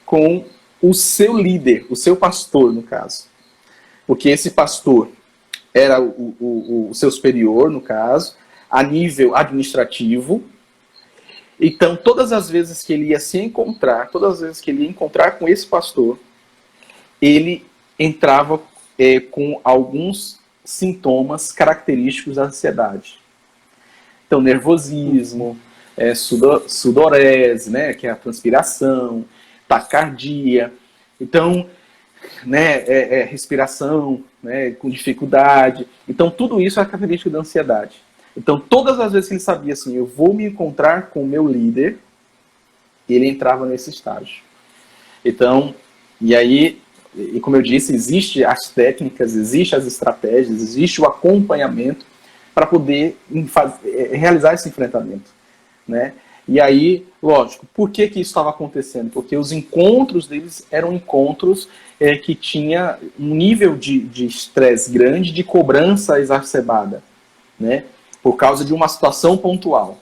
com o seu líder, o seu pastor, no caso. Porque esse pastor era o seu superior, no caso, a nível administrativo. Então, todas as vezes que ele ia se encontrar, todas as vezes que ele ia encontrar com esse pastor, ele entrava com alguns sintomas característicos da ansiedade. Então, nervosismo, sudorese, né, que é a transpiração, taquicardia. Então, né, respiração, né, com dificuldade. Então, tudo isso é característico da ansiedade. Então, todas as vezes que ele sabia assim, eu vou me encontrar com o meu líder, ele entrava nesse estágio. Então, e aí, e como eu disse, existem as técnicas, existem as estratégias, existe o acompanhamento para poder realizar esse enfrentamento, né? E aí, lógico, por que isso estava acontecendo? Porque os encontros deles eram encontros que tinha um nível de estresse grande, de cobrança exacerbada, né? Por causa de uma situação pontual.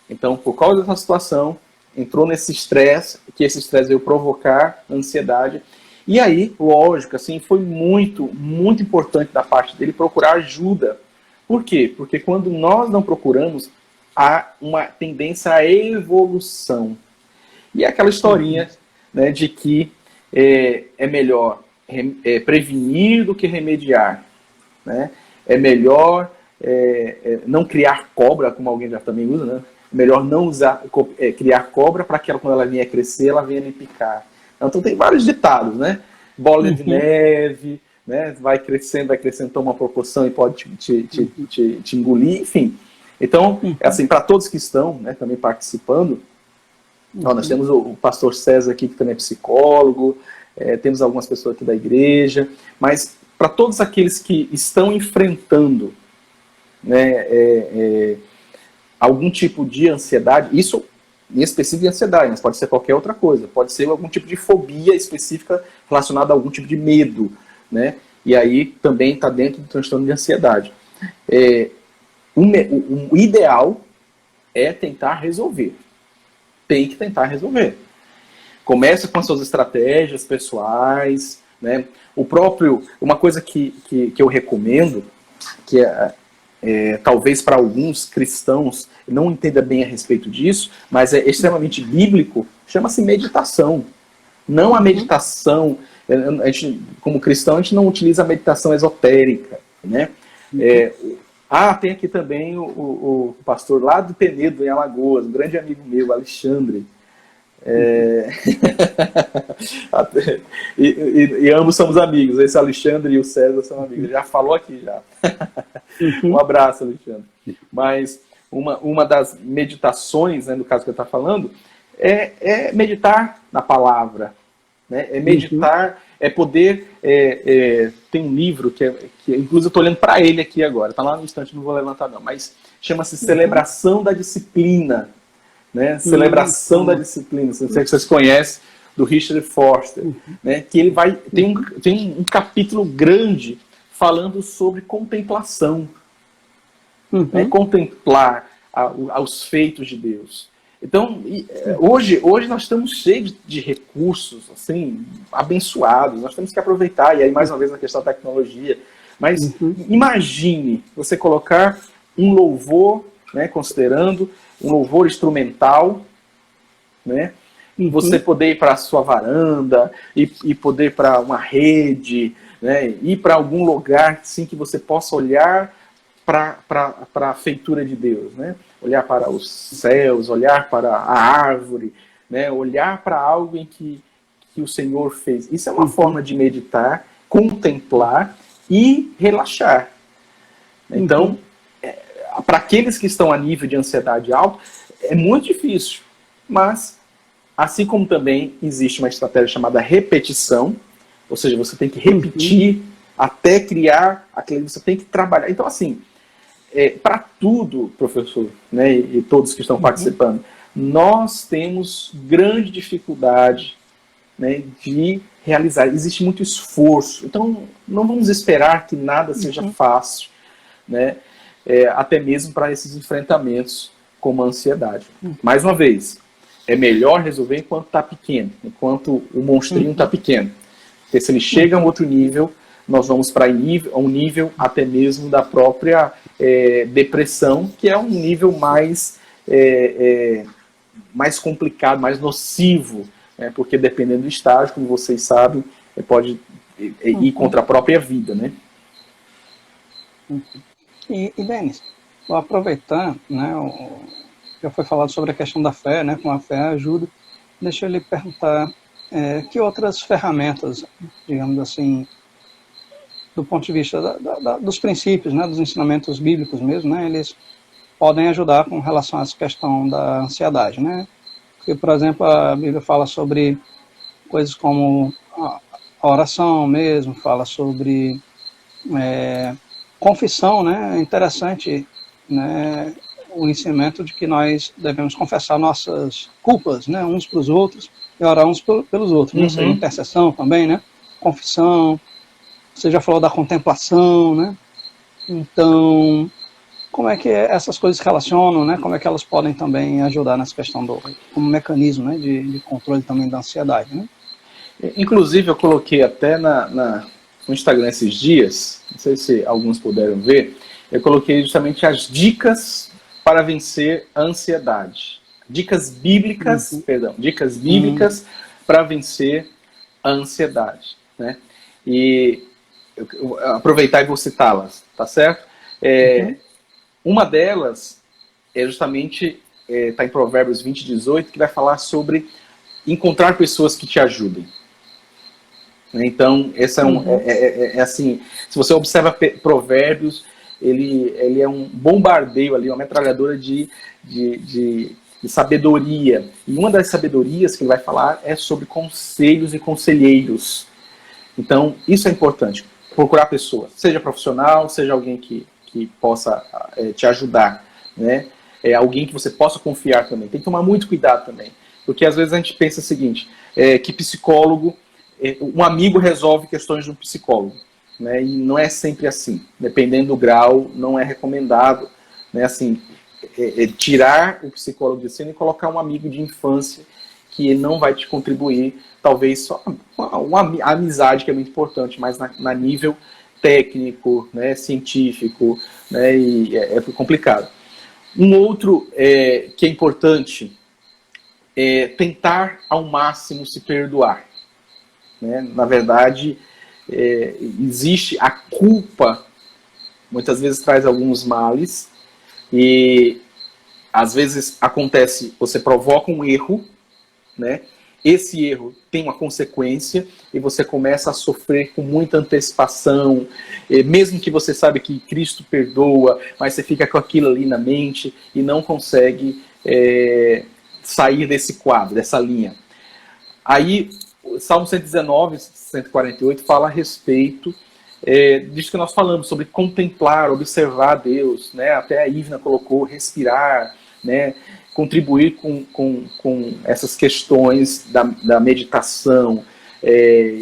Então, por causa dessa situação, entrou nesse estresse, que esse estresse veio provocar ansiedade. E aí, lógico, assim, foi muito, muito importante da parte dele procurar ajuda. Por quê? Porque quando nós não procuramos, há uma tendência à evolução. E é aquela historinha, né, de que é melhor prevenir do que remediar. Né? É melhor não criar cobra, como alguém já também usa, né? É melhor não criar cobra para que ela, quando ela vier crescer, ela venha me picar. Então tem vários ditados, né? Bola de neve, né? Vai crescendo, toma uma proporção e pode te engolir, enfim. Então, assim, para todos que estão, né, também participando, nós temos o pastor César aqui, que também é psicólogo, temos algumas pessoas aqui da igreja, mas para todos aqueles que estão enfrentando, né, algum tipo de ansiedade, isso em específico de ansiedade, mas pode ser qualquer outra coisa, pode ser algum tipo de fobia específica relacionada a algum tipo de medo, né? E aí também está dentro do transtorno de ansiedade. O ideal é tentar resolver. Tem que tentar resolver. Começa com as suas estratégias pessoais, né? Uma coisa que eu recomendo, que talvez para alguns cristãos não entenda bem a respeito disso, mas é extremamente bíblico, chama-se meditação. Não a meditação, a gente, como cristão, a gente não utiliza a meditação esotérica, né? Tem aqui também o pastor lá do Penedo, em Alagoas, um grande amigo meu, Alexandre. E ambos somos amigos. Esse Alexandre e o César são amigos. Ele já falou aqui já. Um abraço, Alexandre. Mas uma das meditações, né, no caso que eu estou falando, é meditar na palavra, né? É meditar, é poder. Tem um livro que inclusive eu estou olhando para ele aqui agora. Está lá no instante, não vou levantar não. Mas chama-se Celebração da Disciplina. Né? Celebração da Disciplina, não sei se vocês conhecem, do Richard Foster, né? Que ele tem um capítulo grande falando sobre contemplação, né? Contemplar os feitos de Deus. Então, hoje nós estamos cheios de recursos, assim, abençoados, nós temos que aproveitar, e aí mais uma vez na questão da tecnologia, mas imagine você colocar um louvor, né, considerando um louvor instrumental, né? Você poder ir para a sua varanda, e poder ir para uma rede, né? Ir para algum lugar assim, que você possa olhar para a feitura de Deus, né? Olhar para os céus, olhar para a árvore, né? Olhar para algo em que o Senhor fez. Isso é uma forma de meditar, contemplar e relaxar. Então, para aqueles que estão a nível de ansiedade alto, é muito difícil. Mas, assim como também existe uma estratégia chamada repetição, ou seja, você tem que repetir até criar aquele, você tem que trabalhar. Então, assim, para tudo, professor, né, e todos que estão participando, nós temos grande dificuldade, né, de realizar. Existe muito esforço. Então, não vamos esperar que nada seja fácil, né? Até mesmo para esses enfrentamentos como a ansiedade. Mais uma vez, é melhor resolver enquanto está pequeno, enquanto o monstrinho está pequeno. Porque se ele chega a um outro nível, nós vamos para um nível até mesmo da própria depressão, que é um nível mais complicado, mais nocivo, né? Porque dependendo do estágio, como vocês sabem, pode ir contra a própria vida, né? E Denis, vou aproveitar, né, já foi falado sobre a questão da fé, né, como a fé ajuda, deixa eu lhe perguntar que outras ferramentas, digamos assim, do ponto de vista dos princípios, né, dos ensinamentos bíblicos mesmo, né, eles podem ajudar com relação a essa questão da ansiedade, né? Porque, por exemplo, a Bíblia fala sobre coisas como a oração mesmo, fala sobre confissão, né? É interessante, né, o ensinamento de que nós devemos confessar nossas culpas, né, uns para os outros e orar uns pelos outros. Né? Isso é intercessão também, né? Confissão. Você já falou da contemplação, né? Então, como é que essas coisas se relacionam, né? Como é que elas podem também ajudar nessa questão como mecanismo, né, de controle também da ansiedade, né? Inclusive, eu coloquei até no Instagram esses dias, não sei se alguns puderam ver, eu coloquei justamente as dicas para vencer a ansiedade. Dicas bíblicas, dicas bíblicas para vencer a ansiedade, né? E eu aproveitar e vou citá-las, tá certo? Uma delas é justamente, está em Provérbios 20:18, que vai falar sobre encontrar pessoas que te ajudem. Então, esse é assim, se você observa Provérbios, ele é um bombardeio ali, uma metralhadora de sabedoria. E uma das sabedorias que ele vai falar é sobre conselhos e conselheiros. Então, isso é importante. procurar pessoas, seja profissional, seja alguém que possa te ajudar, né? Alguém que você possa confiar também. Tem que tomar muito cuidado também, porque às vezes a gente pensa o seguinte, que psicólogo, um amigo resolve questões de um psicólogo, né? E não é sempre assim. Dependendo do grau, não é recomendado, né? Assim, tirar o psicólogo de cena e colocar um amigo de infância que não vai te contribuir, talvez só uma amizade, que é muito importante, mas na nível técnico, né, científico, né, e é complicado. Um outro que é importante é tentar ao máximo se perdoar. Né? Na verdade, existe a culpa, muitas vezes traz alguns males, e às vezes acontece, você provoca um erro, né? Esse erro tem uma consequência e você começa a sofrer com muita antecipação, mesmo que você sabe que Cristo perdoa, mas você fica com aquilo ali na mente e não consegue sair desse quadro, dessa linha. Aí, Salmo 119, 148 fala a respeito disso que nós falamos, sobre contemplar, observar Deus, né? Até a Ivna colocou respirar, né? Contribuir com essas questões da meditação,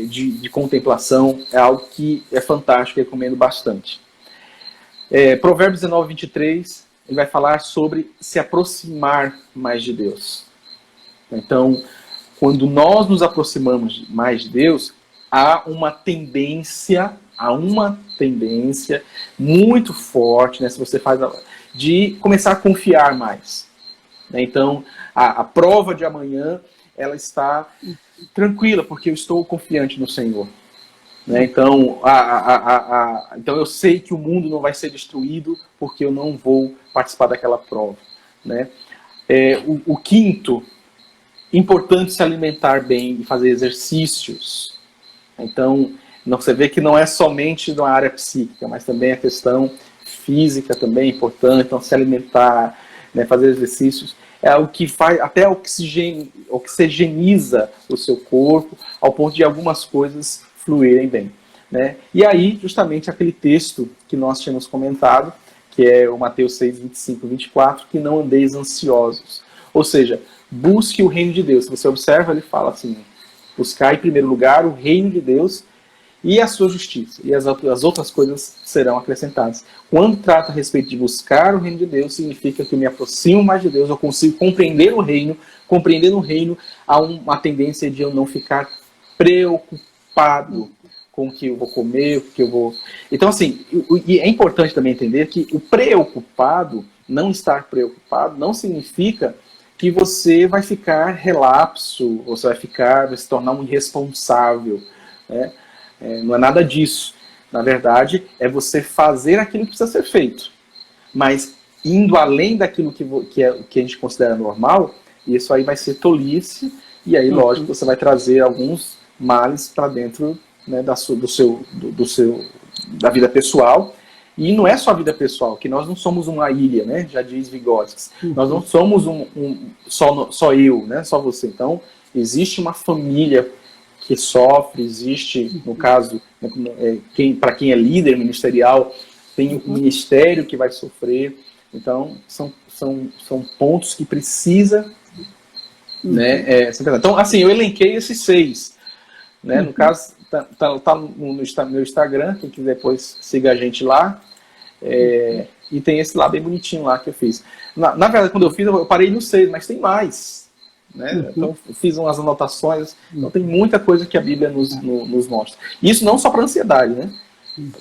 de contemplação, é algo que é fantástico, eu recomendo bastante. Provérbios 19, 23, ele vai falar sobre se aproximar mais de Deus. Então, quando nós nos aproximamos mais de Deus, há uma tendência muito forte, né, se você faz, de começar a confiar mais. Então, a prova de amanhã, ela está tranquila, porque eu estou confiante no Senhor. Né? Então, então, eu sei que o mundo não vai ser destruído, porque eu não vou participar daquela prova. Né? O quinto, importante se alimentar bem e fazer exercícios. Então, você vê que não é somente na área psíquica, mas também a questão física também é importante. Então, se alimentar, né, fazer exercícios, é o que faz, até oxigeniza o seu corpo, ao ponto de algumas coisas fluírem bem. Né? E aí, justamente aquele texto que nós tínhamos comentado, que é o Mateus 6, 25 e 24, que não andeis ansiosos. Ou seja, busque o reino de Deus. Se você observa, ele fala assim, buscar em primeiro lugar o reino de Deus e a sua justiça, e as outras coisas serão acrescentadas. Quando trata a respeito de buscar o reino de Deus, significa que eu me aproximo mais de Deus, eu consigo compreender o reino. Compreendendo o reino, há uma tendência de eu não ficar preocupado com o que eu vou comer, o que eu vou... Então, assim, e é importante também entender que o preocupado, não estar preocupado, não significa que você vai ficar relapso, você vai se tornar um irresponsável, né? Não é nada disso. Na verdade, é você fazer aquilo que precisa ser feito. Mas indo além daquilo que a gente considera normal, isso aí vai ser tolice, e aí, lógico, você vai trazer alguns males para dentro, né, da vida pessoal. E não é só a vida pessoal, que nós não somos uma ilha, né? Já diz Vygotsky. Nós não somos só eu, né? Só você. Então, existe uma família que sofre, existe, no caso, para quem é líder ministerial, tem um ministério que vai sofrer. Então, são pontos que precisa, né? Então, assim, eu elenquei esses 6. Né? No caso, tá no meu Instagram, quem quiser depois siga a gente lá. E tem esse lá bem bonitinho lá que eu fiz. Na verdade, quando eu fiz, eu parei no 6, mas tem mais. Né? Então, eu fiz umas anotações. Então, tem muita coisa que a Bíblia nos mostra. Isso não só para ansiedade, né?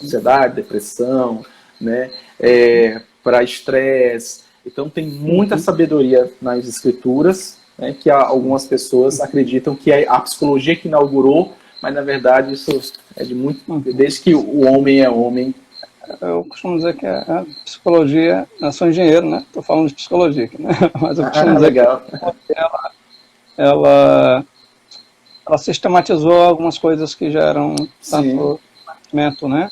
Ansiedade, depressão, né? Para estresse. Então, tem muita sabedoria nas Escrituras, né? Que algumas pessoas acreditam que é a psicologia que inaugurou, mas, na verdade, isso é de muito... Desde que o homem é homem. Eu costumo dizer que a psicologia... Eu sou engenheiro, né? Estou falando de psicologia aqui, né? Mas eu costumo dizer legal. Que ela sistematizou algumas coisas que já eram tanto conhecimento, né?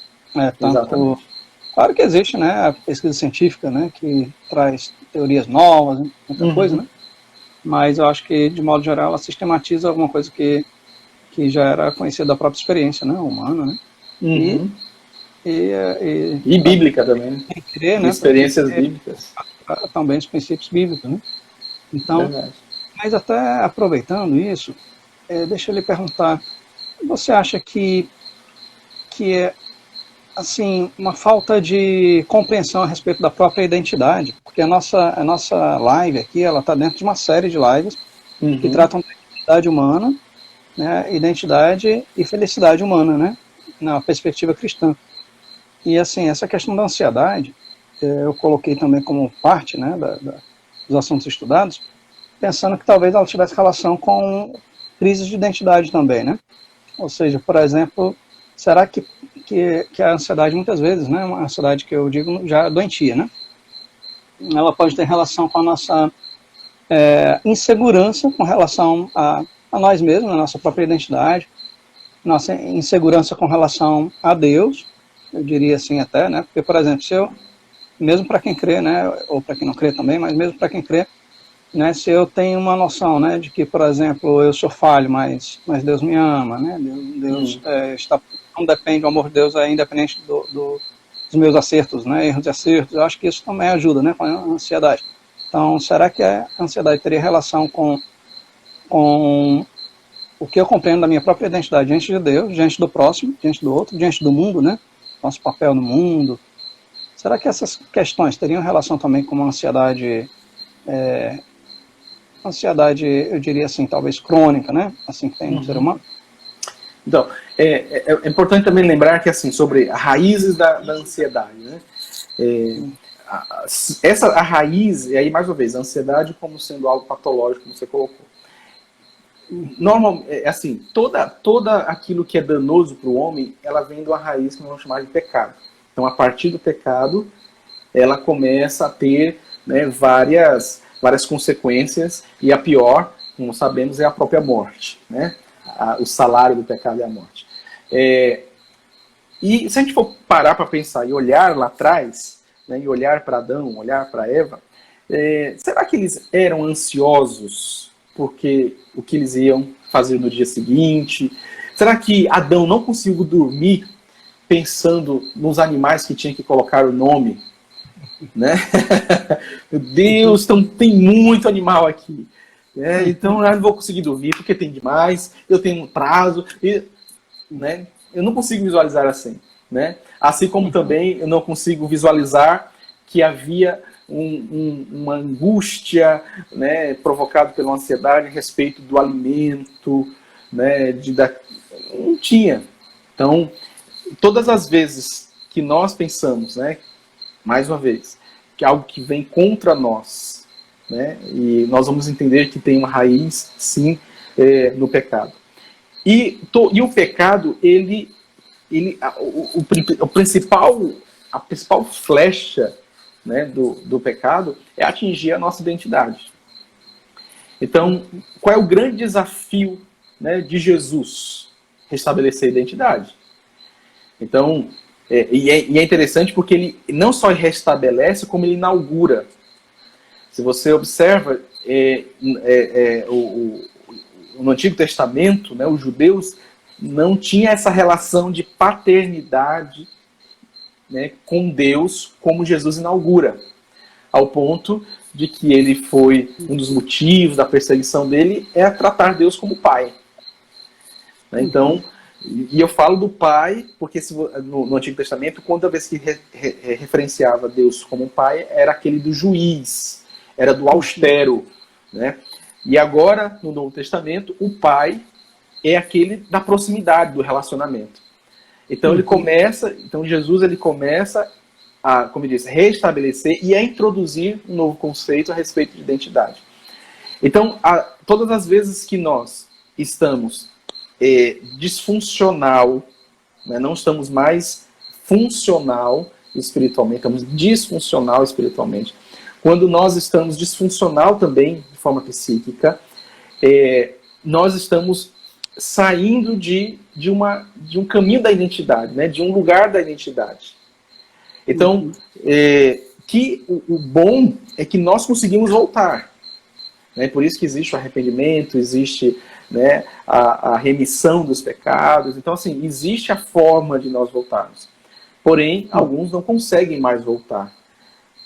Exatamente. Claro que existe, né? A pesquisa científica, né? Que traz teorias novas, muita coisa, né? Mas eu acho que, de modo geral, ela sistematiza alguma coisa que já era conhecida da própria experiência, né? Humana, né? E bíblica também, né? Crer, né? Experiências bíblicas. Também os princípios bíblicos, né? Então, Verdade. mas até aproveitando isso, deixa eu lhe perguntar, você acha que é assim, uma falta de compreensão a respeito da própria identidade, porque a nossa live aqui, ela está dentro de uma série de lives que tratam da identidade humana, né, identidade e felicidade humana, né, na perspectiva cristã. E assim, essa questão da ansiedade, eu coloquei também como parte, né, dos assuntos estudados, pensando que talvez ela tivesse relação com crises de identidade também, né? Ou seja, por exemplo, será que a ansiedade muitas vezes, né, uma ansiedade que eu digo já doentia, né? Ela pode ter relação com a nossa insegurança com relação a nós mesmos, a nossa própria identidade, nossa insegurança com relação a Deus, eu diria assim até, né? Porque, por exemplo, se eu, mesmo para quem crê, né, ou para quem não crê também, mas mesmo para quem crê, né, se eu tenho uma noção, né, de que, por exemplo, eu sou falho, mas Deus me ama, né, Deus não depende, o amor de Deus é independente dos meus acertos, né, erros e acertos, eu acho que isso também ajuda, né, com a ansiedade. Então, será que a ansiedade teria relação com o que eu compreendo da minha própria identidade diante de Deus, diante do próximo, diante do outro, diante do mundo, né, nosso papel no mundo? Será que essas questões teriam relação também com uma ansiedade eu diria assim, talvez crônica, né? Assim que tem no ser humano. Então, é importante também lembrar que, assim, sobre as raízes da ansiedade, né? A raiz, e aí, mais uma vez, a ansiedade como sendo algo patológico, como você colocou. Normal, assim, toda aquilo que é danoso para o homem, ela vem de uma raiz que nós vamos chamar de pecado. Então, a partir do pecado, ela começa a ter, né, várias consequências, e a pior, como sabemos, é a própria morte, né? O salário do pecado é a morte. E se a gente for parar para pensar e olhar lá atrás, né, e olhar para Adão, olhar para Eva, será que eles eram ansiosos porque o que eles iam fazer no dia seguinte? Será que Adão não conseguiu dormir pensando nos animais que tinha que colocar o nome? Né? Meu Deus, então tem muito animal aqui. Então eu não vou conseguir dormir porque tem demais, eu tenho um prazo, né? Eu não consigo visualizar assim, né? Assim como também eu não consigo visualizar que havia uma angústia, né, provocada pela ansiedade a respeito do alimento, né, não tinha. Então, todas as vezes que nós pensamos, né, mais uma vez, que é algo que vem contra nós, né, e nós vamos entender que tem uma raiz, sim, no pecado. E o pecado, a principal flecha, né, do pecado é atingir a nossa identidade. Então, qual é o grande desafio, né, de Jesus? Restabelecer a identidade. Então, e é interessante porque ele não só restabelece, como ele inaugura. Se você observa, no Antigo Testamento, né, os judeus não tinham essa relação de paternidade, né, com Deus, como Jesus inaugura, ao ponto de que ele foi um dos motivos da perseguição dele é tratar Deus como pai. Então, e eu falo do pai porque no Antigo Testamento, toda vez que referenciava Deus como pai, era aquele do juiz, era do austero, né? E agora, no Novo Testamento, o pai é aquele da proximidade, do relacionamento. Então Jesus ele começa a, como eu disse, restabelecer e a introduzir um novo conceito a respeito de identidade. Então, todas as vezes que nós estamos disfuncional, né, não estamos mais funcional espiritualmente, estamos disfuncional espiritualmente. Quando nós estamos disfuncional também, de forma psíquica, nós estamos saindo de um caminho da identidade, né, de um lugar da identidade. Então, o bom é que nós conseguimos voltar. Né, por isso que existe o arrependimento, existe, né, a remissão dos pecados. Então, assim, existe a forma de nós voltarmos. Porém, alguns não conseguem mais voltar,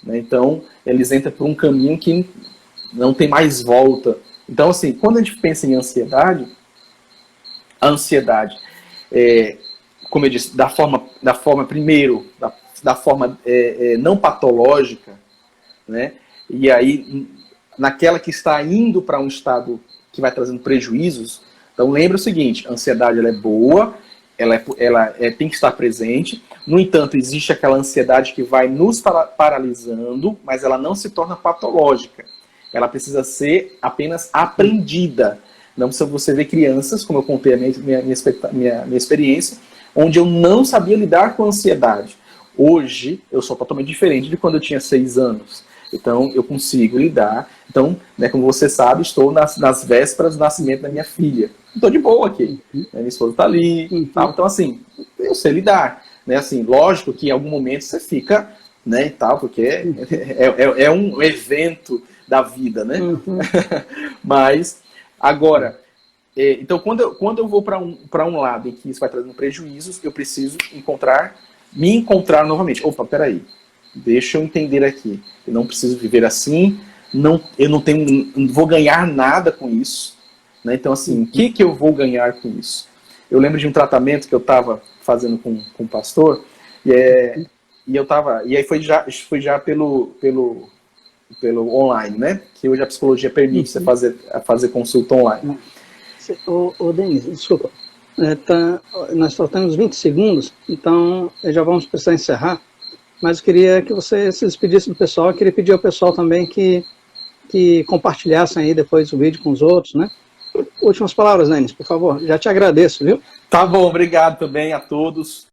né? Então, eles entram por um caminho que não tem mais volta. Então, assim, quando a gente pensa em ansiedade, a ansiedade, como eu disse, da forma primeiro, da forma não patológica, né? E aí, naquela que está indo para um estado que vai trazendo prejuízos. Então, lembra o seguinte, a ansiedade ela é boa, ela tem que estar presente. No entanto, existe aquela ansiedade que vai nos paralisando, mas ela não se torna patológica. Ela precisa ser apenas aprendida. Não precisa você ver crianças, como eu contei a minha experiência, onde eu não sabia lidar com a ansiedade. Hoje, eu sou totalmente diferente de quando eu tinha 6 anos. Então, eu consigo lidar. Então, né, como você sabe, estou nas vésperas do nascimento da minha filha. Estou de boa aqui. Minha esposa está ali. Tal. Então, assim, eu sei lidar. Né? Assim, lógico que em algum momento você fica, né, e tal, porque é um evento da vida, né? Mas, agora, então, quando eu vou para um lado em que isso vai trazendo prejuízos, eu preciso me encontrar novamente. Opa, peraí. Deixa eu entender aqui. Eu não preciso viver assim, eu não vou ganhar nada com isso. Né? Então, assim, o que eu vou ganhar com isso? Eu lembro de um tratamento que eu estava fazendo com um pastor, e aí foi já pelo online, né? Que hoje a psicologia permite você fazer consulta online. Denise, desculpa. Nós só temos 20 segundos, então já vamos precisar encerrar. Mas eu queria que você se despedisse do pessoal. Eu queria pedir ao pessoal também que compartilhassem aí depois o vídeo com os outros, né? Últimas palavras, Denis, por favor. Já te agradeço, viu? Tá bom, obrigado também a todos.